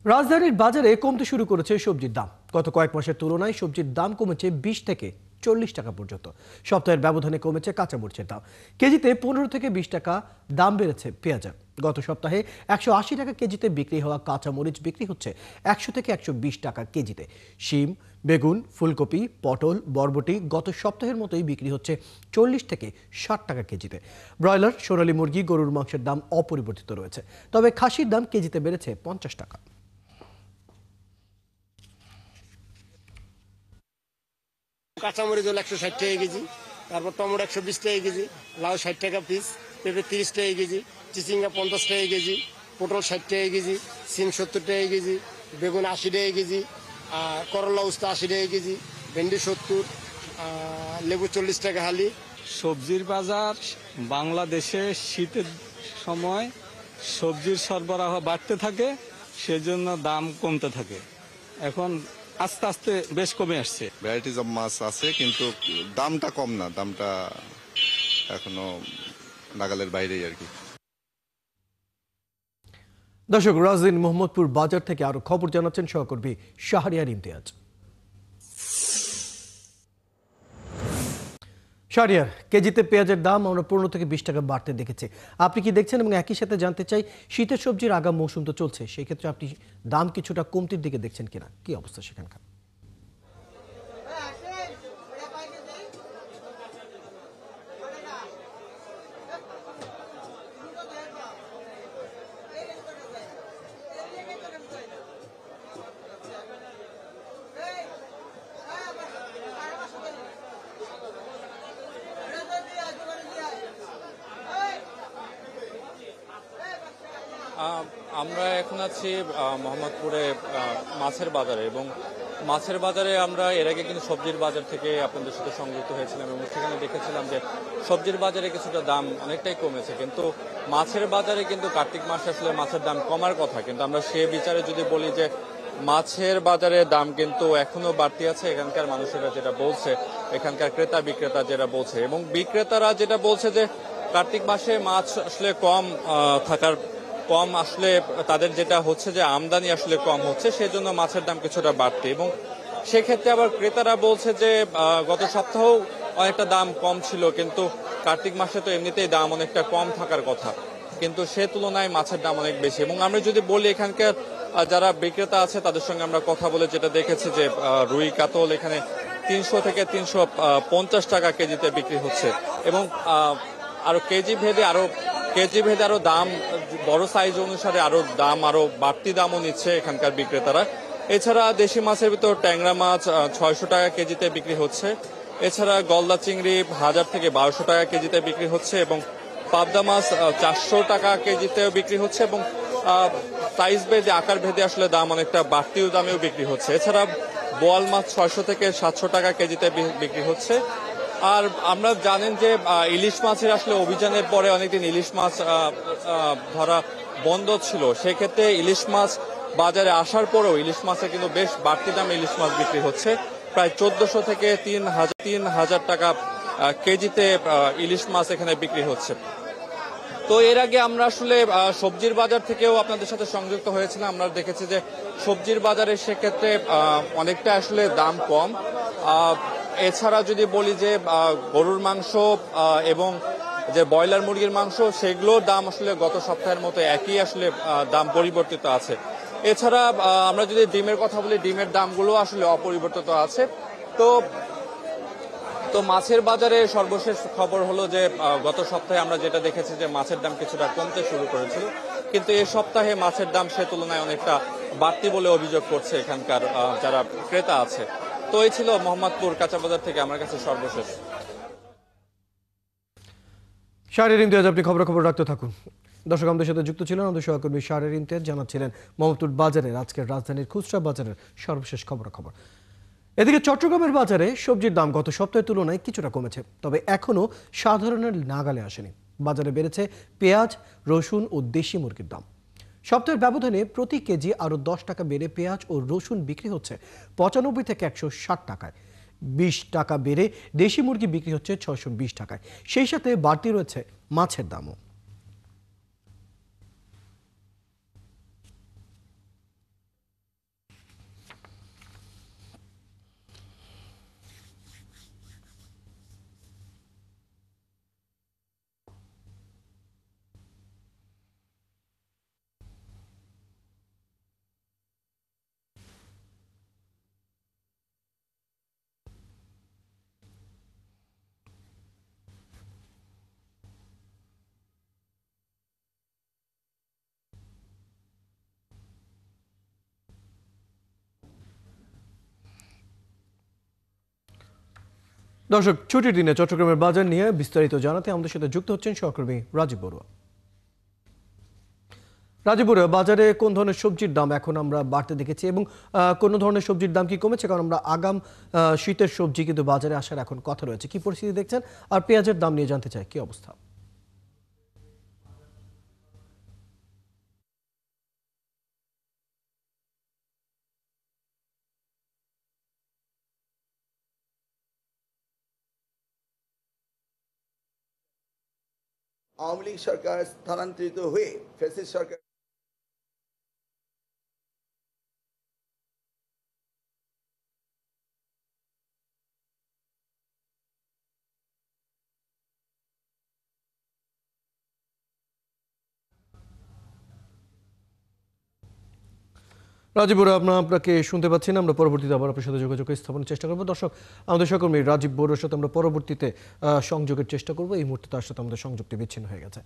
রাজধানীর বাজারে কমতে শুরু করেছে সবজির দাম। গত কয়েক মাসের তুলনায় সবজির দাম কমেছে 20 থেকে 40 টাকা পর্যন্ত। সপ্তাহের ব্যবধানে কমেছে কাঁচামরিচের দাম। কেজিতে 15 থেকে 20 টাকা দাম বেড়েছে পেঁয়াজের। গত সপ্তাহে 180 টাকা কেজিতে বিক্রি হওয়া কাঁচামরিচ বিক্রি হচ্ছে 100 থেকে 120 টাকা কেজিতে। শিম, বেগুন, ফুলকপি, পটল, বরবটি গত সপ্তাহের মতোই বিক্রি হচ্ছে 40 থেকে 60 টাকা কেজিতে। ব্রয়লার, সোনালী মুরগি, গরুর মাংসের দাম অপরিবর্তিত রয়েছে, তবে খাসির দাম কেজিতে বেড়েছে 50 টাকা। কাঁচামরিচ হলো 160 টাকা কেজি, তারপর টমেটো 120 টাকা কেজি, লাউ 60 টাকা পিস, পেঁপে 30 টাকা কেজি, চিচিঙ্গা 50 টাকা কেজি, পটল 60 টাকা কেজি, সিম 70 টাকা কেজি, বেগুন 80 টাকা কেজি, করলা উস্তা 80 টাকা কেজি, ভেন্ডি 70, লেবু 40 টাকা হালি। সবজির বাজার বাংলাদেশে শীতের সময় সবজির সরবরাহ বাড়তে থাকে, সেজন্য দাম কমতে থাকে। এখন আস্তে আস্তে বেশ কমে আসছে। ভ্যারাইটিস অফ মাছ আছে, কিন্তু দামটা কম না, দামটা এখনো নাগালের বাইরেই আর কি। দর্শক, রাজধানী মোহাম্মদপুর বাজার থেকে আরো খবর জানাচ্ছেন সহকর্মী শাহরিয়ার ইমতিয়াজ। শাহরিয়ার, কেজিতে পেঁয়াজের দাম আমরা 15 থেকে 20 টাকা বাড়তে দেখেছি, আপনি কি দেখছেন? এবং একই সাথে জানতে চাই, শীতের সবজির আগাম মৌসুম তো চলছে, সেই ক্ষেত্রে আপনি দাম কিছুটা কমতির দিকে দেখছেন কিনা, কি অবস্থা সেখানকার? আমরা এখন আছি মোহাম্মদপুরে মাছের বাজারে, এবং মাছের বাজারে আমরা এর আগে কিন্তু সবজির বাজার থেকে আপনাদের সাথে সংযুক্ত হয়েছিলাম এবং সেখানে দেখেছিলাম যে সবজির বাজারে কিছুটা দাম অনেকটাই কমেছে, কিন্তু মাছের বাজারে কিন্তু কার্তিক মাসে আসলে মাছের দাম কমার কথা, কিন্তু আমরা সে বিচারে যদি বলি যে মাছের বাজারে দাম কিন্তু এখনো বাড়তি আছে। এখানকার মানুষেরা যেটা বলছে, এখানকার ক্রেতা বিক্রেতা যেটা বলছে, এবং বিক্রেতারা যেটা বলছে যে কার্তিক মাসে মাছ আসলে কম আসলে তাদের যেটা হচ্ছে যে আমদানি আসলে কম হচ্ছে, সেজন্য মাছের দাম কিছুটা বাড়তি। এবং সেক্ষেত্রে আবার ক্রেতারা বলছে যে গত সপ্তাহেও অনেকটা দাম কম ছিল, কিন্তু কার্তিক মাসে তো এমনিতেই দাম অনেকটা কম থাকার কথা, কিন্তু সে তুলনায় মাছের দাম অনেক বেশি। এবং আমরা যদি বলি এখানকার যারা বিক্রেতা আছে তাদের সঙ্গে আমরা কথা বলে যেটা দেখেছি যে রুই কাতল এখানে 300 থেকে 350 টাকা কেজিতে বিক্রি হচ্ছে, এবং আরো কেজি ভেদে আরো দাম, বড় সাইজ অনুসারে আরো বাড়তি দামও নিচ্ছে এখানকার বিক্রেতারা। এছাড়া দেশি মাছের ভিতর ট্যাংরা মাছ 600 টাকা কেজিতে বিক্রি হচ্ছে। এছাড়া গলদা চিংড়ি 1000 থেকে 1200 টাকা কেজিতে বিক্রি হচ্ছে, এবং পাবদা মাছ 400 টাকা কেজিতেও বিক্রি হচ্ছে, এবং সাইজ ভেদে আকার ভেদে আসলে দাম অনেকটা বাড়তিও দামেও বিক্রি হচ্ছে। এছাড়া বোয়াল মাছ 600 থেকে 700 টাকা কেজিতে বিক্রি হচ্ছে। আর আমরা জানেন যে ইলিশ মাছের আসলে অভিযানের পরে অনেকদিন ইলিশ মাছ ধরা বন্ধ ছিল, সেক্ষেত্রে ইলিশ মাছ বাজারে আসার পরেও ইলিশ মাছের কিন্তু বেশ বাড়তি দামে ইলিশ মাছ বিক্রি হচ্ছে, প্রায় 1400 থেকে 3000 টাকা কেজিতে ইলিশ মাছ এখানে বিক্রি হচ্ছে। তো এর আগে আমরা আসলে সবজির বাজার থেকেও আপনাদের সাথে সংযুক্ত হয়েছিলাম, আমরা দেখেছি যে সবজির বাজারে সেক্ষেত্রে অনেকটা আসলে দাম কম। এছাড়া যদি বলি যে গরুর মাংস এবং যে ব্রয়লার মুরগির মাংস, সেগুলোর দাম আসলে গত সপ্তাহের মতো একই আসলে দাম পরিবর্তিত আছে। এছাড়া আমরা যদি ডিমের কথা বলি, ডিমের দামগুলো আসলে অপরিবর্তিত আছে। তো মাছের বাজারে সর্বশেষ খবর হলো যে গত সপ্তাহে আমরা যেটা দেখেছি যে মাছের দাম কিছুটা কমতে শুরু করেছিল, কিন্তু এই সপ্তাহে মাছের দাম সে তুলনায় অনেকটা বাড়তি বলে অভিযোগ করছে এখানকার যারা ক্রেতা আছে। তো এই ছিল মোহাম্মদপুর কাঁচা বাজার থেকে আমার কাছে সর্বশেষ। শাহরিয়ার ইমতিয়াজ, আপনি খবর রাখতে থাকুন। দর্শক, আমাদের সাথে যুক্ত ছিলেন আমাদের সহকর্মী শাহরিয়ার ইমতিয়াজ, জানাচ্ছিলেন মোহাম্মদপুর বাজারের আজকের রাজধানীর খুচরা বাজারের সর্বশেষ খবর। এদিকে চট্টগ্রামের বাজারে সবজির দাম গত সপ্তাহের তুলনায় কিছুটা কমেছে, তবে এখনো সাধারণের নাগালে আসেনি। বাজারে বেড়েছে পেঁয়াজ, রসুন ও দেশি মুরগির দাম। সপ্তাহের ব্যবধানে প্রতি কেজি আরো 10 টাকা বেড়ে পেঁয়াজ ও রসুন বিক্রি হচ্ছে 95 থেকে 160 টাকায়। 20 টাকা বেড়ে দেশি মুরগি বিক্রি হচ্ছে 620 টাকায়। সেই সাথে বাড়তি রয়েছে মাছের দামও। দর্শক, ছুটির দিনে চট্টগ্রামের বাজার নিয়ে বিস্তারিত জানাতে আমাদের সাথে যুক্ত হচ্ছেন সহকর্মী রাজীব বড়ুয়া। রাজীব বড়ুয়া, বাজারে কোন ধরনের সবজির দাম এখন আমরা বাড়তে দেখেছি এবং কোন ধরনের সবজির দাম কি কমেছে? কারণ আমরা আগাম শীতের সবজি কিন্তু বাজারে আসার এখন কথা রয়েছে, কি পরিস্থিতি দেখছেন? আর পেঁয়াজের দাম নিয়ে জানতে চাই কি অবস্থা। আওয়ামী লীগ সরকার স্থানান্তরিত হয়ে ফ্যাসিস্ট সরকার রাজীব বড়ুয়া, আপনাকে শুনতে পাচ্ছি না, আমরা পরবর্তীতে আবার আপনার সাথে যোগাযোগ স্থাপনের চেষ্টা করবো। দর্শক, আমাদের সহকর্মী রাজীব বড়ুয়ার সাথে আমরা পরবর্তীতে সংযোগের চেষ্টা করবো। এই মুহূর্তে তার সাথে আমাদের সংযোগটি বিচ্ছিন্ন হয়ে গেছে।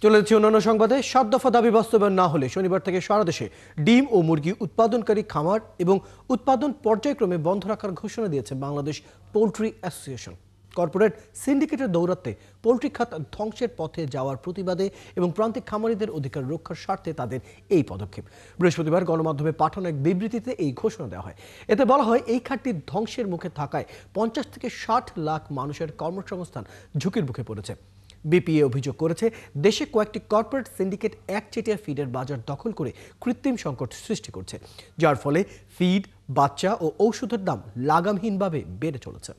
চলে যাচ্ছি অন্যান্য সংবাদে। 7 দফা দাবি বাস্তবায়ন না হলে শনিবার থেকে সারা দেশে ডিম ও মুরগি উৎপাদনকারী খামার এবং উৎপাদন পর্যায়ক্রমে বন্ধ রাখার ঘোষণা দিয়েছে বাংলাদেশ পোল্ট্রি অ্যাসোসিয়েশন। কর্পোরেট সিন্ডিকেটের দৌরাত্মে পোল্ট্রি খাত ধ্বংসের পথে যাওয়ার প্রতিবাদে এবং প্রান্তিক খামারিদের অধিকার রক্ষার স্বার্থে তাদের এই পদক্ষেপ। বৃহস্পতিবার গণমাধ্যমে পাঠানো এক বিবৃতিতে এই ঘোষণা দেওয়া হয়। এতে বলা হয়, এই খাতটি ধ্বংসের মুখে থাকায় 50 থেকে 60 লাখ মানুষের কর্মসংস্থান ঝুঁকির মুখে পড়েছে। বিপিএ অভিযোগ করেছে, দেশে কয়েকটি কর্পোরেট সিন্ডিকেট একচেটিয়া ফিডের বাজার দখল করে কৃত্রিম সংকট সৃষ্টি করছে, যার ফলে ফিড, বাচ্চা ও ঔষধের দাম লাগামহীনভাবে বেড়ে চলেছে।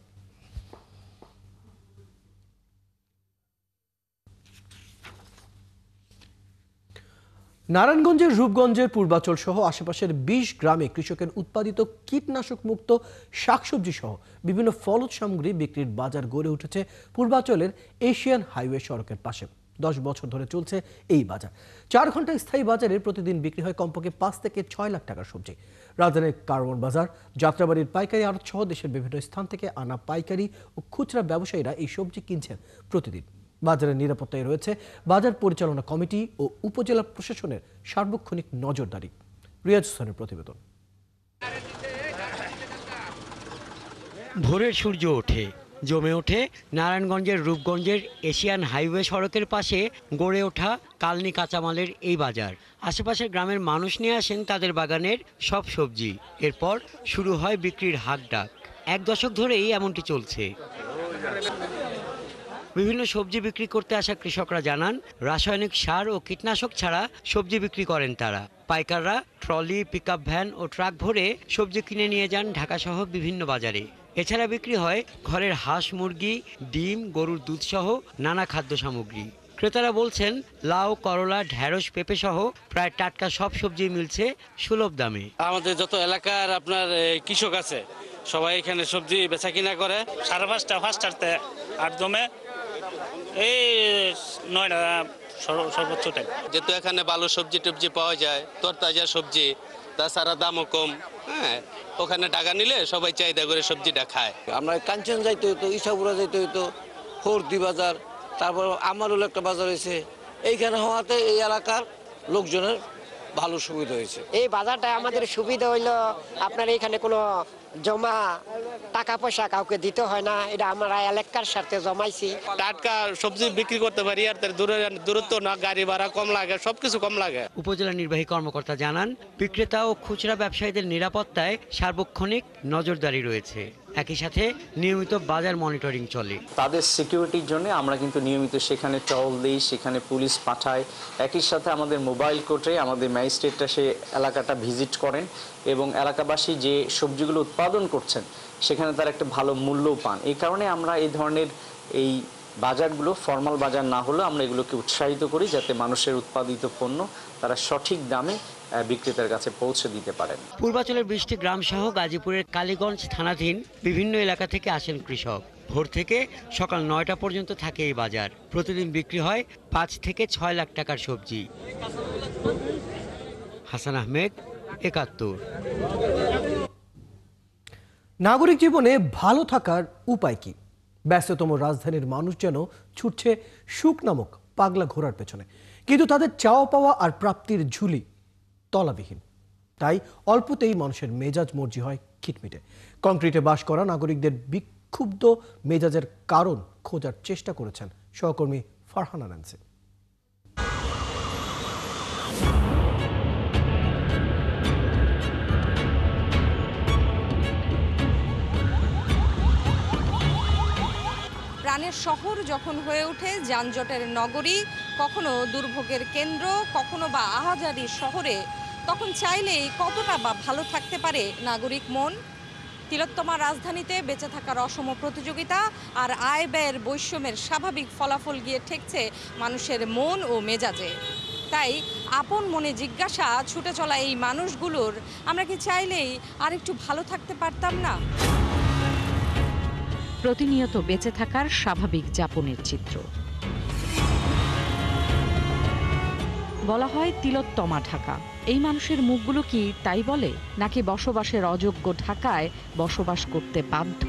নারায়ণগঞ্জের রূপগঞ্জের পূর্বাচল সহ আশেপাশের 20 গ্রামে কৃষকের উৎপাদিত কীটনাশক মুক্ত শাকসবজি সহ বিভিন্ন ফলজ সামগ্রী বিক্রির বাজার গড়ে উঠেছে পূর্বাচলের এশিয়ান হাইওয়ে সড়কের পাশে। 10 বছর ধরে চলছে এই বাজার। 4 ঘন্টা স্থায়ী বাজারে প্রতিদিন বিক্রি হয় কমপক্ষে 5 থেকে 6 লাখ টাকার সবজি। রাজধানীর কারওয়ান বাজার, যাত্রাবাড়ির পাইকারি আড়ত সহ দেশের বিভিন্ন স্থান থেকে আনা পাইকারি ও খুচরা ব্যবসায়ীরা এই সবজি কিনছেন প্রতিদিন। বাজারের নিরাপত্তায় রয়েছে বাজার পরিচালনা কমিটি ও উপজেলা প্রশাসনের সার্বক্ষণিক নজরদারি। রিয়াজ হোসেনের প্রতিবেদন। ভোরের সূর্য ওঠে, জমে ওঠে নারায়ণগঞ্জের রূপগঞ্জের এশিয়ান হাইওয়ে সড়কের পাশে গড়ে ওঠা কালনি কাঁচামালের এই বাজার। আশেপাশের গ্রামের মানুষ নিয়ে আসেন তাদের বাগানের সব সবজি। এরপর শুরু হয় বিক্রির হাঁকডাক। 1 দশক ধরেই এমনটি চলছে। বিভিন্ন সবজি বিক্রি করতে আসা কৃষকরা জানান, রাসায়নিক সার ও কীটনাশক ছাড়া সবজি বিক্রি করেন তারা। পাইকাররা ট্রলি, পিকআপ ভ্যান ও ট্রাক ভরে সবজি কিনে নিয়ে যান ঢাকাসহ বিভিন্ন বাজারে। এছাড়া বিক্রি হয় ঘরের হাঁস, মুরগি, ডিম, গরুর দুধ সহ নানা খাদ্য সামগ্রী। ক্রেতারা বলছেন, লাউ, করলা, ঢেঁড়স, পেঁপে সহ প্রায় টাটকা সব সবজি মিলছে সুলভ দামে। আমাদের যত এলাকার আপনার কৃষক আছে সবাই এখানে সবজি বেচা কিনা করে। 5:30 আর দমে এই 9টা সর্বোচ্চ টাইম। যেহেতু এখানে ভালো সবজি টবজি পাওয়া যায়, তরতাজা সবজি, তাছাড়া দামও কম। হ্যাঁ, ওখানে টাকা নিলে সবাই চাহিদা করে সবজিটা খায়। আমরা কাঞ্চন যাইতে হইতো, ইসাপুরা যাইতে হইতো, ফোর্দি বাজার, তারপর আমারও একটা বাজার হয়েছে। এইখানে হওয়াতে এই এলাকার লোকজনের ভালো সুবিধা হয়েছে। এই বাজারটা আমাদের সুবিধা হইলো, আপনার এখানে কোনো জমা টাকা পয়সা কাউকে দিতে হয় না। এটা আমরা এলাকার সাথে জমাইছি। টাটকা সবজি বিক্রি করতে পারি, আর তার দূরত্ব না, গাড়ি ভাড়া কম লাগে, সবকিছু কম লাগে। উপজেলা নির্বাহী কর্মকর্তা জানান, বিক্রেতা ও খুচরা ব্যবসায়ীদের নিরাপত্তায় সার্বক্ষণিক নজরদারি রয়েছে। একই সাথে নিয়মিত বাজার মনিটরিং চলে। তাদের সিকিউরিটির জন্য আমরা কিন্তু নিয়মিত সেখানে টহল দিই, সেখানে পুলিশ পাঠাই। একই সাথে আমাদের মোবাইল কোর্টে আমাদের ম্যাজিস্ট্রেটরা সেই এলাকাটা ভিজিট করেন এবং এলাকাবাসী যে সবজিগুলো উৎপাদন করছেন সেখানে তার একটা ভালো মূল্যও পান। এই কারণে আমরা এই ধরনের এই বাজারগুলো ফর্মাল বাজার না হলেও আমরা এগুলোকে উৎসাহিত করি, যাতে মানুষের উৎপাদিত পণ্য তারা সঠিক দামে বিক্রেতার কাছে পৌঁছে দিতে পারেন। পূর্বাচলের 20টি গ্রাম সহ গাজীপুরের কালীগঞ্জ থানাধীন বিভিন্ন এলাকা থেকে আসেন কৃষক। ভোর থেকে সকাল 9টা পর্যন্ত থাকে এই বাজার। প্রতিদিন বিক্রি হয় 5 থেকে 6 লাখ টাকার সবজি। হাসান আহমেদ, 71। নাগরিক জীবনে ভালো থাকার উপায় কি? ব্যস্ততম রাজধানীর মানুষ যেন ছুটছে সুখ নামক পাগলা ঘোড়ার পেছনে, কিন্তু তাদের চাওয়া পাওয়া আর প্রাপ্তির ঝুলি তলাবিহীন। তাই অল্পতেই মানুষের মেজাজ মর্জি হয় খিটমিটে। কংক্রিটে বাস করা নাগরিকদের ক্ষুব্ধ মেজাজের কারণ খোঁজার চেষ্টা করেছেন সহকর্মী ফারহানা ন্যান্সি। প্রাণের শহর যখন হয়ে ওঠে যানজটের নগরী, কখনো দুর্ভোগের কেন্দ্র, কখনো বা আহাজারির শহরে, তখন চাইলেই কতটা বা ভালো থাকতে পারে নাগরিক মন। তিলোত্তমা রাজধানীতে বেঁচে থাকার অসম প্রতিযোগিতা আর আয় ব্যয়ের বৈষম্যের স্বাভাবিক ফলাফল গিয়ে ঠেকছে মানুষের মন ও মেজাজে। তাই আপন মনে জিজ্ঞাসা ছুটে চলা এই মানুষগুলোর, আমরা কি চাইলেই আর একটু ভালো থাকতে পারতাম না? প্রতিনিয়ত বেঁচে থাকার স্বাভাবিক যাপনের চিত্র। বলা হয় তিলোত্তমা ঢাকা। এই মানুষের মুখগুলো কি তাই বলে, নাকি বসবাসের অযোগ্য ঢাকায় বসবাস করতে বাধ্য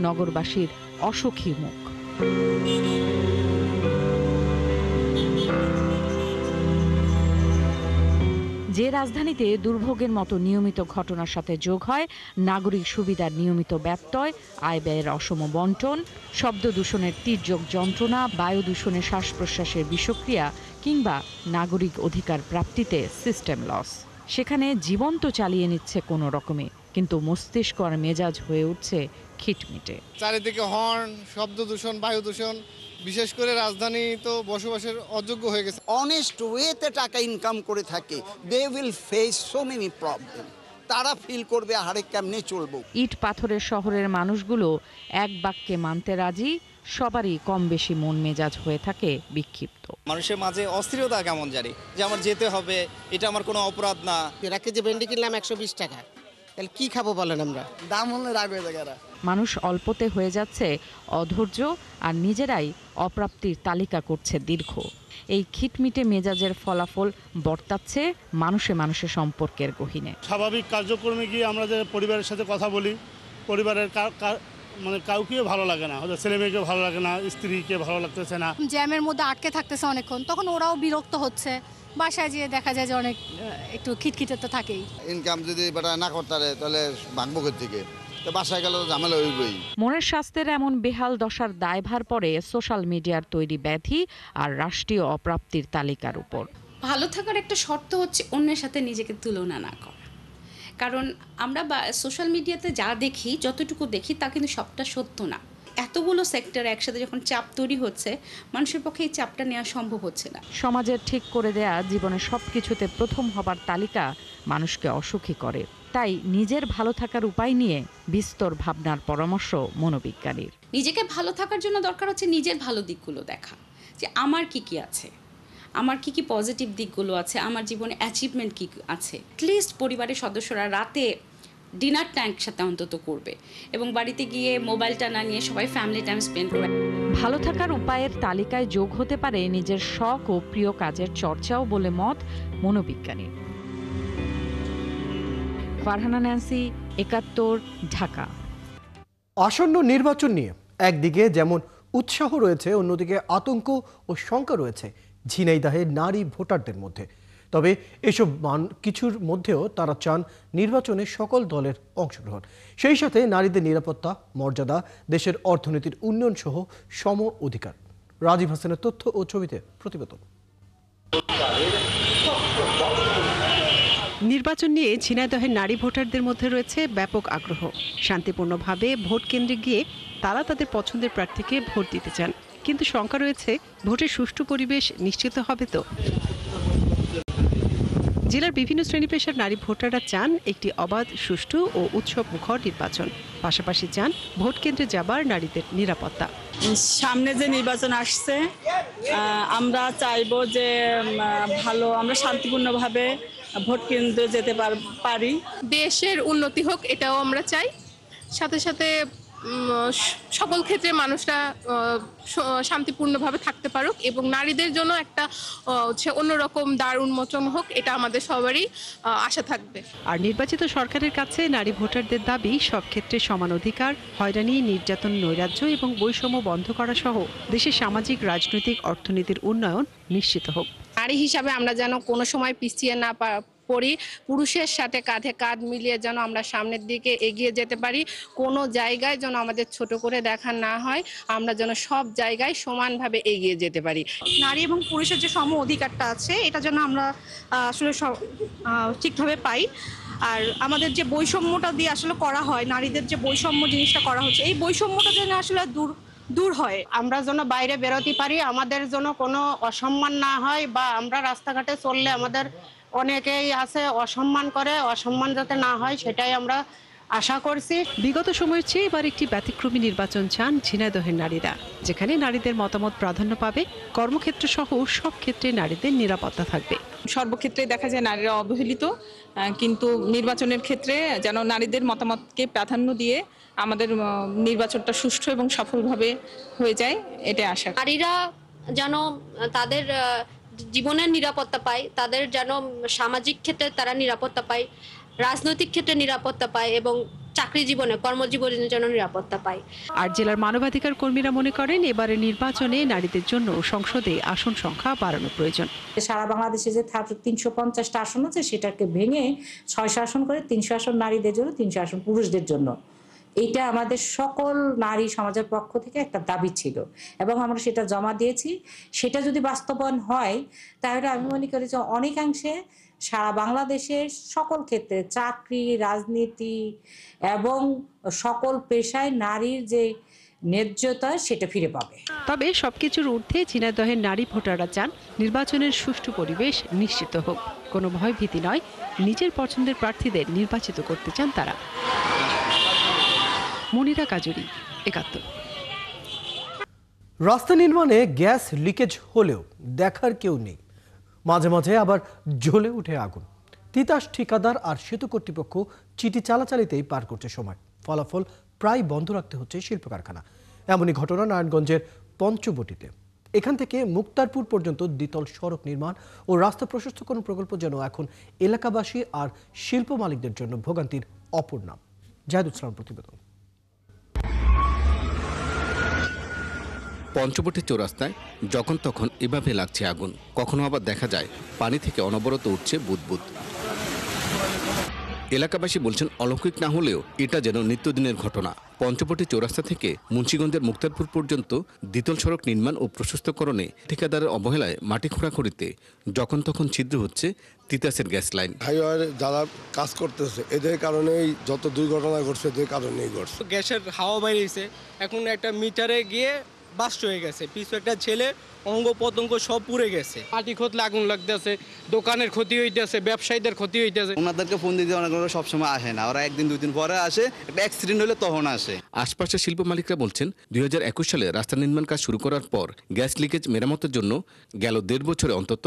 নগরবাসীর অসুখী মুখ? যে রাজধানীতে দুর্ভোগের মতো নিয়মিত ঘটনার সাথে যোগ হয় নাগরিক সুবিধার নিয়মিত ব্যত্যয়, আয় ব্যয়ের অসম বন্টন, শব্দ দূষণের তির্যক যন্ত্রণা, বায়ু দূষণের শ্বাস প্রশ্বাসের বিষক্রিয়া কিংবা নাগরিক অধিকার প্রাপ্তিতে সিস্টেম লস, সেখানে জীবন তো চালিয়ে নিচ্ছে কোনো রকমে, কিন্তু মস্তিষ্ক আর মেজাজ হয়ে উঠছে খিটমিটে। চারিদিকে হর্ন, শব্দ দূষণ, বায়ু দূষণ, বিশেষ করে রাজধানী তো বসবাসের অযোগ্য হয়ে গেছে। অনেস্ট ওয়েতে টাকা ইনকাম করে থাকে, they will face so many problem. তারা ফিল করবে আরে কেমনে চলবো। ইট পাথরের শহরের মানুষগুলো এক বাক্যে মানতে রাজি, সবারই কম বেশি মন মেজাজ হয়ে থাকে বিক্ষিপ্ত। মানুষের মাঝে অস্থিরতা কেমন জানি যে আমার যেতে হবে, এটা আমার কোনো অপরাধ না। এরা কেজি ভেন্ডি কিনলাম 120 টাকা, তাহলে কি খাবো বলেন? আমরা দাম হলে রাগ হয়ে যায়। মানুষ অল্পতে হয়ে যাচ্ছে অধৈর্য আর নিজেরাই অপ্রাপ্তির তালিকা করছে দীর্ঘ। এই খিটমিটে মেজাজের ফলাফল বর্তাচ্ছে মানুষে মানুষে সম্পর্কের গহীনে। স্বাভাবিক কার্যক্রমে গিয়ে আমরা যে পরিবারের সাথে কথা বলি, পরিবারের মানে কাউকে ভালো লাগে না, হয়তো ছেলে মেয়েকে ভালো লাগে না, স্ত্রীকে ভালো লাগতেছে না। জ্যামের মধ্যে আটকে থাকতেছে অনেকক্ষণ, তখন ওরাও বিরক্ত হচ্ছে। বাসায় যেয়ে দেখা যায় যে অনেক একটু খিটখিটে তো থাকেই। ইনকাম যদি বেটা না করতে পারে তাহলে ভাঙবো থেকে, তো বাসায় গেলে তো ঝামেলা হইবই। মনের স্বাস্থ্যের এমন বেহাল দশার দায়ভার পড়ে সোশ্যাল মিডিয়ার তৈরি ব্যাধি আর রাষ্ট্রীয় অপ্রাপ্তির তালিকার উপর। ভালো থাকার একটা শর্ত হচ্ছে অন্যের সাথে নিজেকে তুলনা না করা। কারণ আমরা সোশ্যাল মিডিয়াতে যা দেখি, যতটুকু দেখি তা কিন্তু সবটা সত্য না। এতগুলো সেক্টর একসাথে যখন চাপ তৈরি হচ্ছে, মানুষের পক্ষে এই চাপটা নেওয়া সম্ভব হচ্ছে না। সমাজের ঠিক করে দেয়া জীবনের সবকিছুতে প্রথম হবার তালিকা মানুষকে অসুখী করে। তাই নিজের ভালো থাকার উপায় নিয়ে বিস্তর ভাবনার পরামর্শ মনোবিজ্ঞানীর। নিজেকে ভালো থাকার জন্য দরকার হচ্ছে নিজের ভালো দিকগুলো দেখা, যে আমার কি কি আছে, আমার কি কি পজিটিভ দিকগুলো আছে, আমার জীবনে অ্যাচিভমেন্ট কি আছে। অ্যাটলিস্ট পরিবারের সদস্যরা রাতে ডিনারটা একসাথে অন্তত করবে এবং বাড়িতে গিয়ে মোবাইলটা না নিয়ে সবাই ফ্যামিলি টাইম স্পেন্ড করবে। ভালো থাকার উপায়ের তালিকায় যোগ হতে পারে নিজের শখ ও প্রিয় কাজের চর্চাও বলে মত মনোবিজ্ঞানীর। ফারহানা ন্যান্সি, ৭১, ঢাকা। আসন্ন নির্বাচন নিয়ে একদিকে যেমন উৎসাহ রয়েছে, অন্যদিকে আতঙ্ক ও শঙ্কা রয়েছে ঝিনাইদহের নারী ভোটারদের মধ্যে। তবে এসব কিছুর মধ্যেও তারা চান নির্বাচনে সকল দলের অংশগ্রহণ, সেই সাথে নারীদের নিরাপত্তা, মর্যাদা, দেশের অর্থনীতির উন্নয়ন সহ সম অধিকার। রাজীব হাসানের তথ্য ও ছবিতে প্রতিবেদন। নির্বাচন নিয়ে ঝিনাইদহের নারী ভোটারদের মধ্যে রয়েছে ব্যাপক আগ্রহ। শান্তিপূর্ণভাবে ভোট কেন্দ্রে গিয়ে তারা তাদের পছন্দের প্রার্থীকে ভোট দিতে চান, কিন্তু শঙ্কা রয়েছে ভোটের সুষ্ঠু পরিবেশ নিশ্চিত হবে তো। জেলার বিভিন্ন শ্রেণী পেশার নারী ভোটাররা চান একটি অবাধ, সুষ্ঠু ও উৎসব মুখর নির্বাচন, পাশাপাশি চান ভোট কেন্দ্রে যাবার নারীদের নিরাপত্তা। সামনে যে নির্বাচন আসছে, আমরা চাইবো যে ভালো আমরা শান্তিপূর্ণভাবে ভোট কেন্দ্রে যেতে পারি। দেশের উন্নতি হোক এটাও আমরা চাই, সাথে সাথে সকল ক্ষেত্রে মানুষরা শান্তিপূর্ণভাবে থাকতে পারুক এবং নারীদের জন্য একটা অন্যরকম দ্বার উন্মোচন হোক, এটা আমাদের সবারই আশা থাকবে। আর নির্বাচিত সরকারের কাছে নারী ভোটারদের দাবি সব ক্ষেত্রে সমান অধিকার, হয়রানি, নির্যাতন, নৈরাজ্য এবং বৈষম্য বন্ধ করা সহ দেশের সামাজিক, রাজনৈতিক, অর্থনীতির উন্নয়ন নিশ্চিত হোক। নারী হিসাবে আমরা যেন কোনো সময় পিছিয়ে না করি, পুরুষের সাথে কাঁধে কাঁধ মিলিয়ে যেন আমরা সামনের দিকে এগিয়ে যেতে পারি। কোনো জায়গায় যেন আমাদের ছোট করে দেখা না হয়, আমরা যেন সব জায়গায় সমানভাবে এগিয়ে যেতে পারি। নারী এবং পুরুষের যে সম অধিকারটা আছে এটা যেন আমরা আসলে ঠিকভাবে পাই। আর আমাদের যে বৈষম্যটা দিয়ে আসলে করা হয়, নারীদের যে বৈষম্য জিনিসটা করা হচ্ছে, এই বৈষম্যটা যেন আসলে দূর হয়। আমরা যেন বাইরে বেরোতে পারি, আমাদের যেন কোনো অসম্মান না হয়, বা আমরা রাস্তাঘাটে চললে আমাদের অনেকেই আছে অসম্মান করে, অসম্মান যাতে না হয় সেটাই আমরা আশা করছি। বিগত সময়ের চেয়ে এবার একটি ব্যতিক্রমী নির্বাচন চান ঝিনাইদহের নারীরা, যেখানে নারীদের মতামত প্রাধান্য পাবে, কর্মক্ষেত্র সহ সব ক্ষেত্রে নারীদের নিরাপত্তা থাকবে। সর্বক্ষেত্রে দেখা যায় নারীরা অবহেলিত, কিন্তু নির্বাচনের ক্ষেত্রে যেন নারীদের মতামতকে প্রাধান্য দিয়ে আমাদের নির্বাচনটা সুষ্ঠু এবং সফলভাবে হয়ে যায়, এটা আশা। নারীরা যেন তাদের জীবনের নিরাপত্তা পায়, তাদের যেন সামাজিক ক্ষেত্রে তারা নিরাপত্তা পায়, রাজনৈতিক ক্ষেত্রে নিরাপত্তা পায় এবং চাকরি জীবনে কর্মজীবনের জন্য নিরাপত্তা পায়। আর জেলার মানবাধিকার কর্মীরা মনে করেন এবারের নির্বাচনে নারীদের জন্য সংসদে আসন সংখ্যা বাড়ানো প্রয়োজন। সারা বাংলাদেশে যে 350টা আসন আছে সেটাকে ভেঙে 600 আসন করে 300 আসন নারীদের জন্য, 300 আসন পুরুষদের জন্য। এইটা আমাদের সকল নারী সমাজের পক্ষ থেকে একটা দাবি ছিল এবং আমরা সেটা জমা দিয়েছি। সেটা যদি বাস্তবায়ন হয় তাহলে আমি মনে করি যে অনেকাংশে সারা বাংলাদেশের সকল ক্ষেত্রে চাকরি, রাজনীতি এবং সকল পেশায় নারীর যে ন্যায্যতা সেটা ফিরে পাবে। তবে সবকিছুর ঊর্ধ্বে ঝিনাইদহের নারী ভোটাররা চান নির্বাচনের সুষ্ঠু পরিবেশ নিশ্চিত হোক। কোনো ভয় ভীতি নয়, নিজের পছন্দের প্রার্থীদের নির্বাচিত করতে চান তারা। মনিরা কাজুরি, ৭১। রাস্তা নির্মাণে গ্যাস লিকেজ হলেও দেখার কেউ নেই, মাঝে মাঝে আবার জ্বলে উঠে আগুন। তিতাস ঠিকাদার আর সেতু কর্তৃপক্ষ চিঠি চালাচালিতেই পার করছে সময়, ফলাফল প্রায় বন্ধ রাখতে হচ্ছে শিল্প কারখানা। এমনই ঘটনা নারায়ণগঞ্জের পঞ্চবটিতে। এখান থেকে মুক্তারপুর পর্যন্ত দ্বিতল সড়ক নির্মাণ ও রাস্তা প্রশস্তকরণ প্রকল্প যেন এখন এলাকাবাসী আর শিল্প মালিকদের জন্য ভোগান্তির অপর নাম। জাহিদুল ইসলাম প্রতিবেদন। পঞ্চবটি চৌরাস্তায় যখন তখন এভাবে লাগছে আগুন, কখনো আবার দেখা যায় পানি থেকে অনবরত উঠছে বুদবুদ। এলাকাবাসী বলছেন অলৌকিক না হলেও এটা যেন নিত্যদিনের ঘটনা। পঞ্চবটি চৌরাস্তা থেকে মুন্সিগঞ্জের মুক্তারপুর পর্যন্ত দ্বিতল সড়ক নির্মাণ ও প্রশস্তকরণে ঠিকাদারের অবহেলায় মাটি খোঁড়াখুঁড়িতে যখন তখন ছিদ্র হচ্ছে তিতাসের গ্যাস লাইন। হাইওয়ে যারা কাজ করতেছে এদের কারণেই যত দুর্ঘটনা ঘটছে, এদের কারণেই ঘটছে। গ্যাসের হাওয়া বাইরেছে, এখন একটা মিটারে গিয়ে বাস্ট হয়ে গেছে, পিছু একটা ছেলে অঙ্গ পতঙ্গ সব পুড়ে গেছে। মাটি খোঁতলে আগুন লাগতেছে, দোকানের ক্ষতি হইতেছে, ব্যবসায়ীদের ক্ষতি হইতেছে। ওনাদেরকে ফোন দিতে অনেক সবসময় আসে না, ওরা একদিন দুদিন পরে আসে, একটা অ্যাক্সিডেন্ট হলে তখন আসে। আশপাশের শিল্প মালিকরা বলছেন 2021 সালে রাস্তা নির্মাণ কাজ শুরু করার পর গ্যাস লিকেজ মেরামতের জন্য গেল 1.5 বছরে অন্তত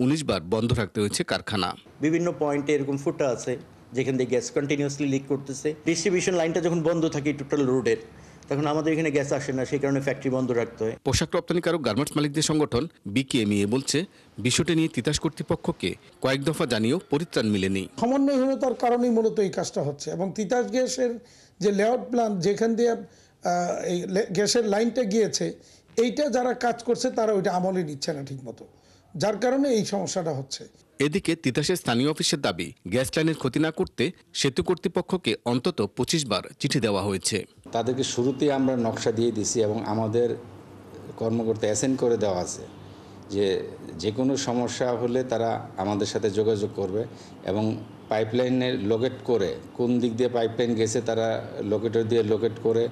19 বার বন্ধ রাখতে হয়েছে কারখানা। বিভিন্ন পয়েন্টে এরকম ফুটা আছে যেখান থেকে গ্যাস কন্টিনিউয়াসলি লিক করতেছে। ডিস্ট্রিবিউশন লাইনটা যখন বন্ধ থাকে টোটাল রোডের, তখন আমাদের এখানে গ্যাস আসে না, সেই কারণে ফ্যাক্টরি বন্ধ রাখতে হয়। পোশাক রপ্তানিকারক গার্মেন্টস মালিকদের সংগঠন বিকেএমইএ বলছে বিষয়টি নিয়ে তিতাস কর্তৃপক্ষকে কয়েক দফা জানিয়েও পরিত্রাণ মিলেনি। সমন্বয়হীনতার কারণেই মূলত এই কাজটা হচ্ছে এবং তিতাস গ্যাসের যে লেআউট প্ল্যান যেখান দিয়ে এই গ্যাসের লাইনটা গিয়েছে, এইটা যারা কাজ করছে তারা ওইটা আমলে নিচ্ছে না ঠিক মতো, যার কারণে এই সমস্যাটা হচ্ছে। এদিকে তিতাসের স্থানীয় অফিসের দাবি গ্যাস লাইনের ক্ষতি না করতে সেতু কর্তৃপক্ষকে অন্তত 25 বার চিঠি দেওয়া হয়েছে। তাদেরকে শুরুতেই আমরা নকশা দিয়ে দিছি এবং আমাদের কর্মকর্তা অ্যাসাইন করে দেওয়া আছে যে কোনো সমস্যা হলে তারা আমাদের সাথে যোগাযোগ করবে এবং পাইপলাইনে লোকেট করে কোন দিক দিয়ে পাইপলাইন গেছে তারা লোকেটর দিয়ে লোকেট করে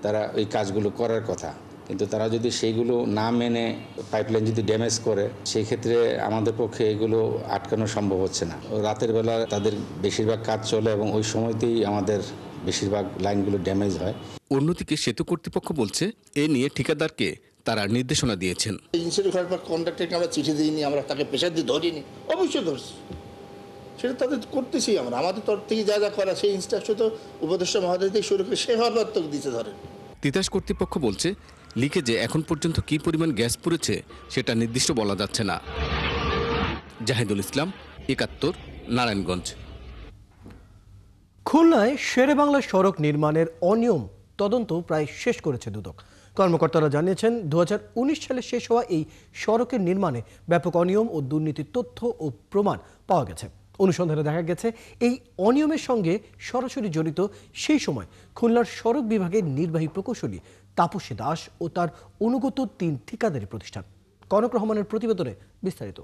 তারা ওই কাজগুলো করার কথা। কিন্তু তারা যদি সেইগুলো না মেনে পাইপলাইন যদি ড্যামেজ করে, সেই ক্ষেত্রে আমাদের পক্ষে এগুলো আটকানো সম্ভব হচ্ছে না। রাতের বেলা তাদের বেশিরভাগ কাজ চলে এবং ওই সময়তেই আমাদের বেশিরভাগ লাইনগুলো ড্যামেজ হয়। অন্যদিকে সেতু কর্তৃপক্ষ বলছে এ নিয়ে ঠিকাদারকে তারা নির্দেশনা দিয়েছেন। কন্ট্রাক্টরকে আমরা চিঠি দিইনি, আমরা তাকে প্রেশার দিয়ে ধরিনি, অবশ্যই ধরছি, সেটা তাদের করতেছি আমরা। আমাদের তরফ থেকে যা যা করা সেই ইনস্ট্রাকশন তো উপদেষ্টা মহোদয় থেকে শুরু করে সে হরবাত্মক দিতে ধরেন। তিতাস কর্তৃপক্ষ বলছে লিকেজে এখন পর্যন্ত কি পরিমাণ গ্যাস পুড়েছে সেটা নির্দিষ্ট বলা যাচ্ছে না। জাহিদুল ইসলাম, ৭১, নারায়ণগঞ্জ। খুলনায় শেরেবাংলা সড়ক নির্মাণের অনিয়ম তদন্ত প্রায় শেষ করেছে দুদক। কর্মকর্তারা জানিয়েছেন 2019 সালে শেষ হওয়া এই সড়কের নির্মাণে ব্যাপক অনিয়ম ও দুর্নীতির তথ্য ও প্রমাণ পাওয়া গেছে। অনুসন্ধানে দেখা গেছে এই অনিয়মের সঙ্গে সরাসরি জড়িত সেই সময় খুলনার সড়ক বিভাগের নির্বাহী প্রকৌশলী তাপসী দাস ও তার অনুগত 3 ঠিকাদারি প্রতিষ্ঠান। কনক রহমানের প্রতিবেদনে বিস্তারিত।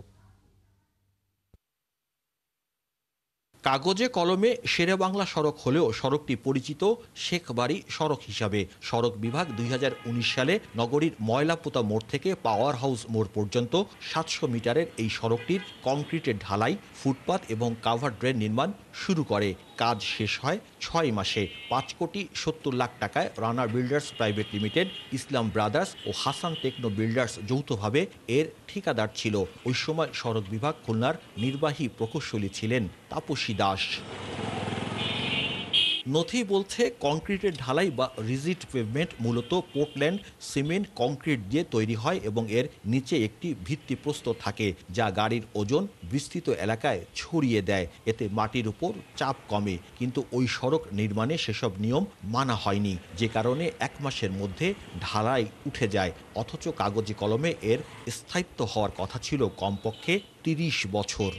কাগজে কলমে শেরে বাংলা সড়ক হলেও সড়কটি পরিচিত শেখবাড়ি সড়ক হিসাবে। সড়ক বিভাগ 2019 সালে নগরীর ময়লাপোতা মোড় থেকে পাওয়ার হাউস মোড় পর্যন্ত 700 মিটারের এই সড়কটির কংক্রিটের ঢালাই, ফুটপাত এবং কাভার ড্রেন নির্মাণ শুরু করে। কাজ শেষ হয় 6 মাসে। 5,70,00,000 টাকায় রানা বিল্ডার্স প্রাইভেট লিমিটেড, ইসলাম ব্রাদার্স ও হাসান টেকনো বিল্ডার্স যৌথভাবে এর ঠিকাদার ছিল। ওই সময় সড়ক বিভাগ খুলনার নির্বাহী প্রকৌশলী ছিলেন তাপসী দাস। নথি বলছে কংক্রিটের ঢালাই বা রিজিড পেভমেন্ট মূলত পোর্টল্যান্ড সিমেন্ট কংক্রিট দিয়ে তৈরি হয় এবং এর নিচে একটি ভিত্তিপ্রস্তর থাকে যা গাড়ির ওজন বিস্তৃত এলাকায় ছড়িয়ে দেয়। এতে মাটির উপর চাপ কমে। কিন্তু ওই সড়ক নির্মাণে সেসব নিয়ম মানা হয়নি, যে কারণে 1 মাসের মধ্যে ঢালাই উঠে যায়। অথচ কাগজে কলমে এর স্থায়িত্ব হওয়ার কথা ছিল কমপক্ষে 30 বছর।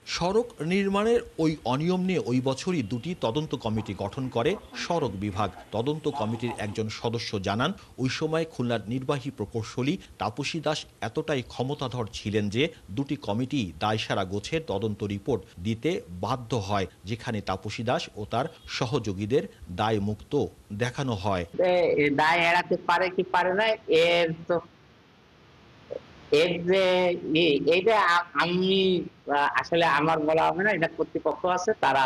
সড়ক নির্মাণের ওই অনিয়ম নিয়ে ওই বছরই 2টি তদন্ত কমিটি গঠন করে সড়ক বিভাগ। তদন্ত কমিটির একজন সদস্য জানান, ওই সময় খুলনার নির্বাহী প্রকৌশলী তাপসী দাস এতটাই ক্ষমতাধর ছিলেন যে 2টি কমিটি দায়সারা গোছের তদন্ত রিপোর্ট দিতে বাধ্য হয়, যেখানে তাপসী দাস ও তার সহযোগীদের দায় মুক্ত দেখানো হয়। দায় এড়াতে পারে কি পারে না এর তো এইটা আমি আসলে আমার বলা হবে না, এটা কর্তৃপক্ষ আছে, তারা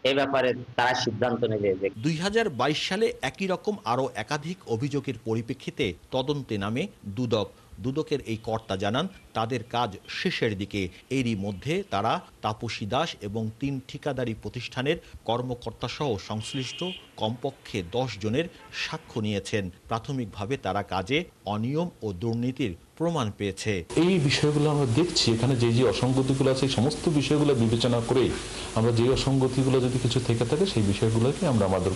এই ব্যাপারে তারা সিদ্ধান্ত নেবে। 2022 সালে একই রকম আরও একাধিক অভিযোগের পরিপ্রেক্ষিতে তদন্তে নামে দুদক। দুদকের এই কর্তা জানান, তাদের কাজ শেষের দিকে। এরই মধ্যে তারা তাপসী দাস এবং 3 ঠিকাদারি প্রতিষ্ঠানের কর্মকর্তাসহ সংশ্লিষ্ট কমপক্ষে 10 জনের সাক্ষ্য নিয়েছেন। প্রাথমিকভাবে তারা কাজে অনিয়ম ও দুর্নীতির প্রমাণ পেয়েছে। এই বিষয়গুলো আমরা দেখছি, এখানে যে যে অসঙ্গতিগুলো আছে সমস্ত বিষয়গুলো বিবেচনা করে আমরা যে অসঙ্গতিগুলো যদি কিছু থেকে থাকে সেই বিষয়গুলোকে আমরা আমাদের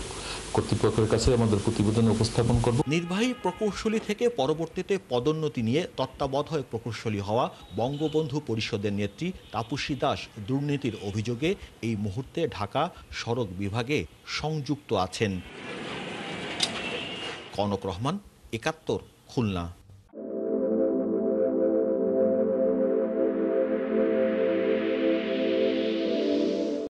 কর্তৃপক্ষের কাছে আমাদের প্রতিবেদন উপস্থাপন করব। নির্বাহী প্রকৌশলী থেকে পরবর্তীতে পদোন্নতি নিয়ে তত্ত্বাবধায়ক প্রকৌশলী হওয়া বঙ্গবন্ধু পরিষদের নেত্রী তাপসী দাস দুর্নীতির অভিযোগে এই মুহূর্তে ঢাকা সড়ক বিভাগে সংযুক্ত আছেন। কনক রহমান, 71, খুলনা।